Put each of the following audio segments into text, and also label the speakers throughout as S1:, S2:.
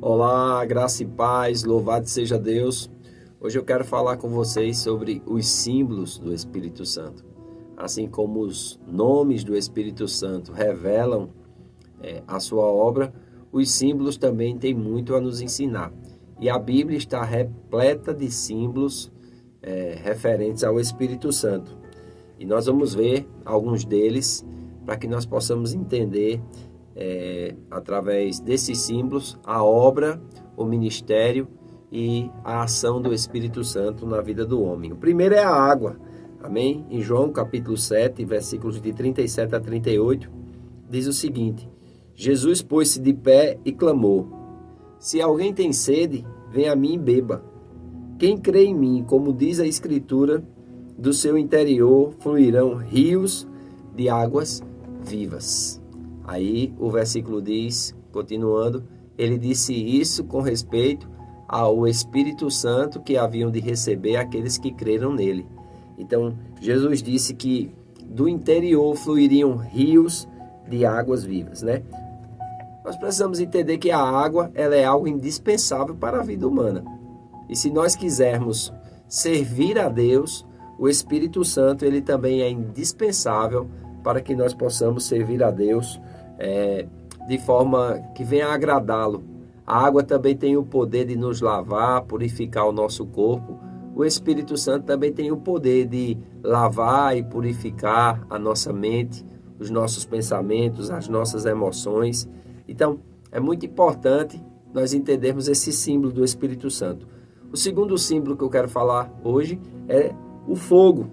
S1: Olá, graça e paz, louvado seja Deus. Hoje eu quero falar com vocês sobre os símbolos do Espírito Santo. Assim como os nomes do Espírito Santo revelam a sua obra, os símbolos também têm muito a nos ensinar. E a Bíblia está repleta de símbolos referentes ao Espírito Santo. E nós vamos ver alguns deles para que nós possamos entender através desses símbolos, a obra, o ministério e a ação do Espírito Santo na vida do homem. O primeiro é a água, amém? Em João capítulo 7, versículos de 37 a 38, diz o seguinte: Jesus pôs-se de pé e clamou: Se alguém tem sede, venha a mim e beba. Quem crê em mim, como diz a Escritura, do seu interior fluirão rios de águas vivas. Aí o versículo diz, continuando, ele disse isso com respeito ao Espírito Santo que haviam de receber aqueles que creram nele. Então, Jesus disse que do interior fluiriam rios de águas vivas, né? Nós precisamos entender que a água, ela é algo indispensável para a vida humana. E se nós quisermos servir a Deus, o Espírito Santo, ele também é indispensável para que nós possamos servir a Deus de forma que venha a agradá-lo. A água também tem o poder de nos lavar, purificar o nosso corpo. O Espírito Santo também tem o poder de lavar e purificar a nossa mente, os nossos pensamentos, as nossas emoções. Então, é muito importante nós entendermos esse símbolo do Espírito Santo. O segundo símbolo que eu quero falar hoje é o fogo.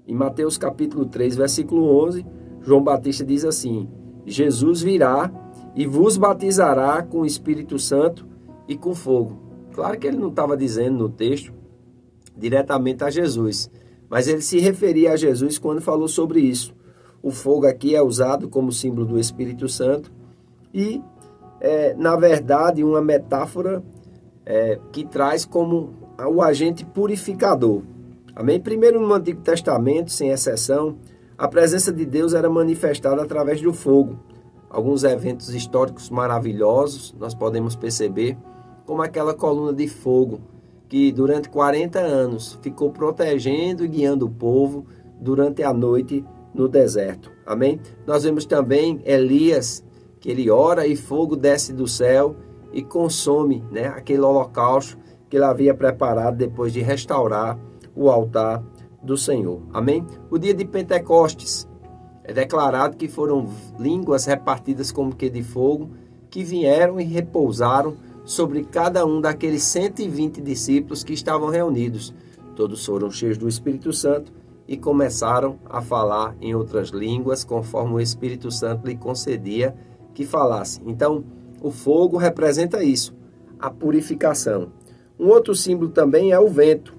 S1: Em Mateus capítulo 3, versículo 11, João Batista diz assim: Jesus virá e vos batizará com o Espírito Santo e com fogo. Claro que ele não estava dizendo no texto diretamente a Jesus, mas ele se referia a Jesus quando falou sobre isso. O fogo aqui é usado como símbolo do Espírito Santo e, na verdade, uma metáfora que traz como o agente purificador. Amém? Primeiro, no Antigo Testamento, sem exceção, a presença de Deus era manifestada através do fogo. Alguns eventos históricos maravilhosos nós podemos perceber, como aquela coluna de fogo que durante 40 anos ficou protegendo e guiando o povo durante a noite no deserto. Amém? Nós vemos também Elias, que ele ora e fogo desce do céu e consome, né, aquele holocausto que ele havia preparado depois de restaurar o altar do Senhor. Amém? O dia de Pentecostes é declarado que foram línguas repartidas como que de fogo que vieram e repousaram sobre cada um daqueles 120 discípulos que estavam reunidos. Todos foram cheios do Espírito Santo e começaram a falar em outras línguas conforme o Espírito Santo lhe concedia que falasse. Então, o fogo representa isso, a purificação. Um outro símbolo também é o vento.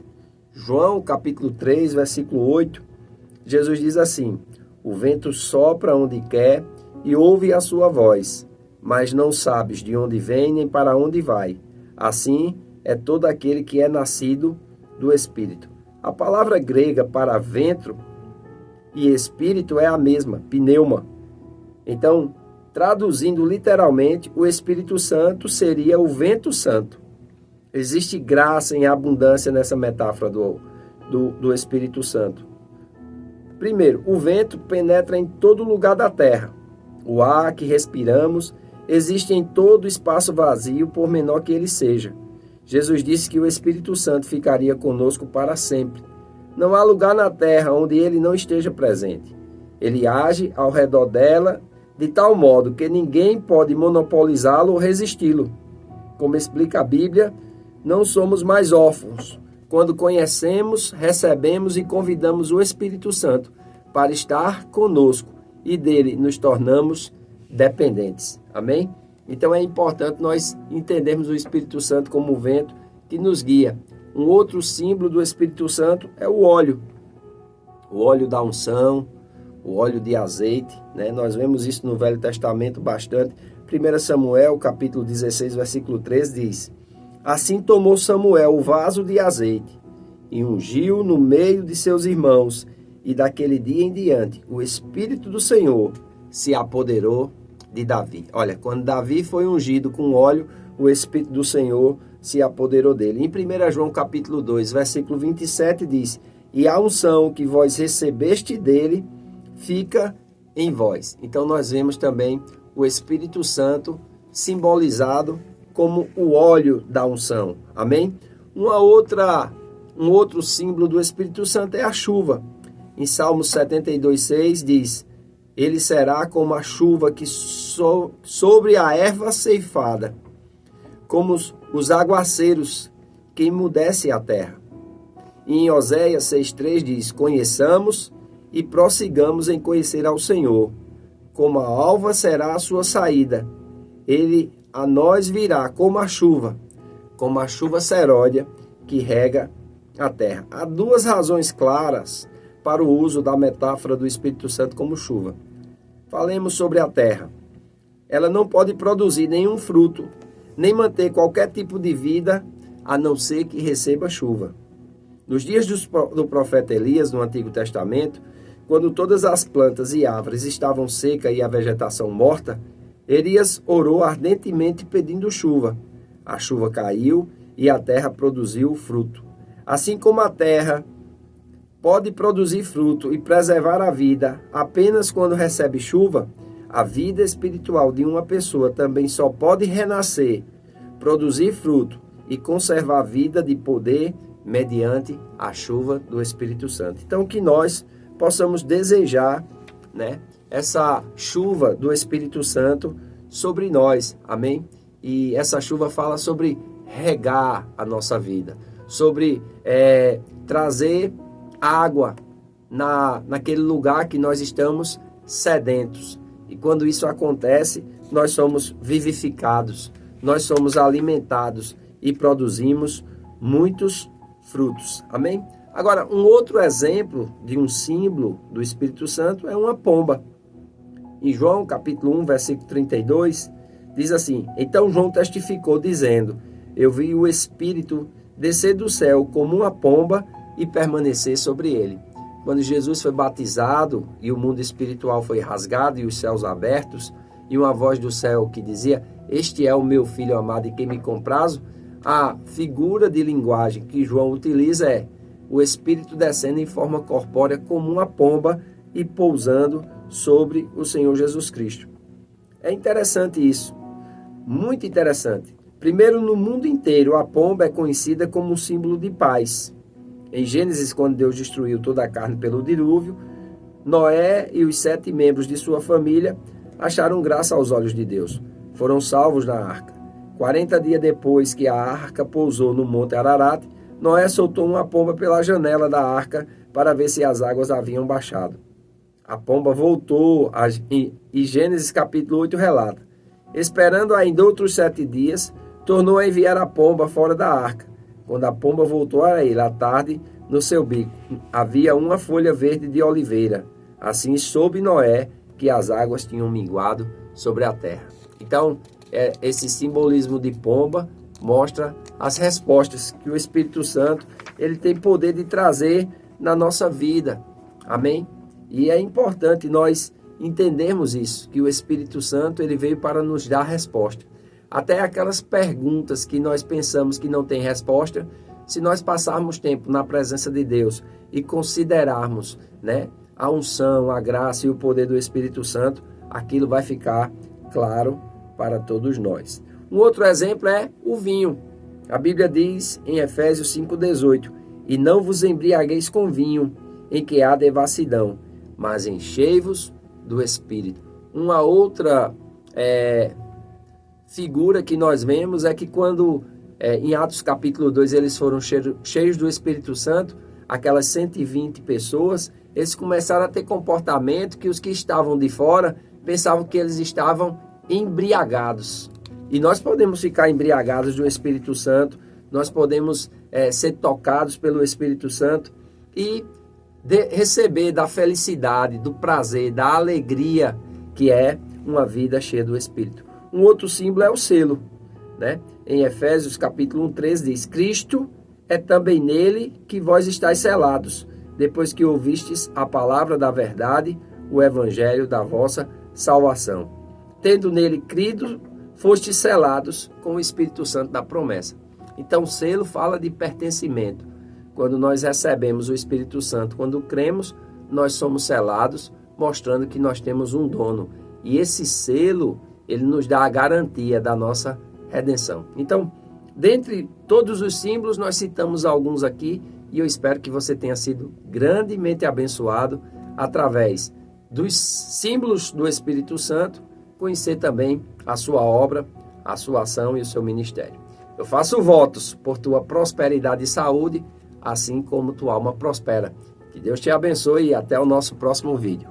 S1: João capítulo 3, versículo 8, Jesus diz assim: o vento sopra onde quer e ouve a sua voz, mas não sabes de onde vem nem para onde vai. Assim é todo aquele que é nascido do Espírito. A palavra grega para vento e espírito é a mesma, pneuma. Então, traduzindo literalmente, o Espírito Santo seria o vento santo. Existe graça em abundância nessa metáfora do Espírito Santo. Primeiro, o vento penetra em todo lugar da terra. O ar que respiramos existe em todo espaço vazio, por menor que ele seja. Jesus disse que o Espírito Santo ficaria conosco para sempre. Não há lugar na terra onde ele não esteja presente. Ele age ao redor dela de tal modo que ninguém pode monopolizá-lo ou resisti-lo. Como explica a Bíblia, não somos mais órfãos quando conhecemos, recebemos e convidamos o Espírito Santo para estar conosco e dele nos tornamos dependentes. Amém? Então é importante nós entendermos o Espírito Santo como o vento que nos guia. Um outro símbolo do Espírito Santo é o óleo. O óleo da unção, o óleo de azeite, né? Nós vemos isso no Velho Testamento bastante. 1 Samuel, capítulo 16, versículo 13, diz: Assim tomou Samuel o vaso de azeite e ungiu no meio de seus irmãos, e daquele dia em diante o Espírito do Senhor se apoderou de Davi. Olha, quando Davi foi ungido com óleo, o Espírito do Senhor se apoderou dele. Em 1 João capítulo 2, versículo 27 diz: e a unção que vós recebeste dele fica em vós. Então nós vemos também o Espírito Santo simbolizado como o óleo da unção. Amém? Um outro símbolo do Espírito Santo é a chuva. Em Salmos 72:6 diz: ele será como a chuva que sobre a erva ceifada, como os aguaceiros que emudecem a terra. E em Oséias 6:3 diz: conheçamos e prossigamos em conhecer ao Senhor. Como a alva será a sua saída, ele a nós virá como a chuva seródia que rega a terra. Há duas razões claras para o uso da metáfora do Espírito Santo como chuva. Falemos sobre a terra. Ela não pode produzir nenhum fruto, nem manter qualquer tipo de vida, a não ser que receba chuva. Nos dias do profeta Elias, no Antigo Testamento, quando todas as plantas e árvores estavam secas e a vegetação morta, Elias orou ardentemente pedindo chuva. A chuva caiu e a terra produziu fruto. Assim como a terra pode produzir fruto e preservar a vida apenas quando recebe chuva, a vida espiritual de uma pessoa também só pode renascer, produzir fruto e conservar a vida de poder mediante a chuva do Espírito Santo. Então, que nós possamos desejar, essa chuva do Espírito Santo sobre nós, amém? E essa chuva fala sobre regar a nossa vida, sobre trazer água naquele lugar que nós estamos sedentos. E quando isso acontece, nós somos vivificados, nós somos alimentados e produzimos muitos frutos. Amém? Agora, um outro exemplo de um símbolo do Espírito Santo é uma pomba. Em João capítulo 1, versículo 32, diz assim: então João testificou dizendo: eu vi o Espírito descer do céu como uma pomba e permanecer sobre ele. Quando Jesus foi batizado e o mundo espiritual foi rasgado e os céus abertos, e uma voz do céu que dizia: este é o meu filho amado em quem me comprazo, a figura de linguagem que João utiliza é o Espírito descendo em forma corpórea como uma pomba e pousando sobre o Senhor Jesus Cristo. É interessante isso, muito interessante. Primeiro, no mundo inteiro, a pomba é conhecida como um símbolo de paz. Em Gênesis, quando Deus destruiu toda a carne pelo dilúvio, Noé e os 7 membros de sua família acharam graça aos olhos de Deus. Foram salvos na arca. 40 dias depois que a arca pousou no Monte Ararat, Noé soltou uma pomba pela janela da arca para ver se as águas haviam baixado. A pomba voltou e Gênesis capítulo 8 relata: esperando ainda outros 7 dias, tornou a enviar a pomba fora da arca. Quando a pomba voltou a ele à tarde, no seu bico havia uma folha verde de oliveira. Assim soube Noé que as águas tinham minguado sobre a terra. Então, esse simbolismo de pomba mostra as respostas que o Espírito Santo ele tem poder de trazer na nossa vida. Amém? E é importante nós entendermos isso, que o Espírito Santo ele veio para nos dar resposta. Até aquelas perguntas que nós pensamos que não tem resposta, se nós passarmos tempo na presença de Deus e considerarmos, a unção, a graça e o poder do Espírito Santo, aquilo vai ficar claro para todos nós. Um outro exemplo é o vinho. A Bíblia diz em Efésios 5,18: e não vos embriagueis com vinho, em que há devassidão, mas enchei-vos do Espírito. Uma outra figura que nós vemos é que quando em Atos capítulo 2 eles foram cheios do Espírito Santo, aquelas 120 pessoas, eles começaram a ter comportamento que os que estavam de fora pensavam que eles estavam embriagados. E nós podemos ficar embriagados do Espírito Santo, nós podemos ser tocados pelo Espírito Santo e receber da felicidade, do prazer, da alegria que é uma vida cheia do Espírito. Um outro símbolo é o selo, Em Efésios capítulo 1:13 diz: Cristo é também nele que vós estáis selados, depois que ouvistes a palavra da verdade, o evangelho da vossa salvação. tendo nele crido, fostes selados com o Espírito Santo da promessa. Então, selo fala de pertencimento. Quando nós recebemos o Espírito Santo, quando cremos, nós somos selados, mostrando que nós temos um dono. E esse selo, ele nos dá a garantia da nossa redenção. Então, dentre todos os símbolos, nós citamos alguns aqui, e eu espero que você tenha sido grandemente abençoado através dos símbolos do Espírito Santo, conhecer também a sua obra, a sua ação e o seu ministério. Eu faço votos por tua prosperidade e saúde, assim como tua alma prospera. Que Deus te abençoe e até o nosso próximo vídeo.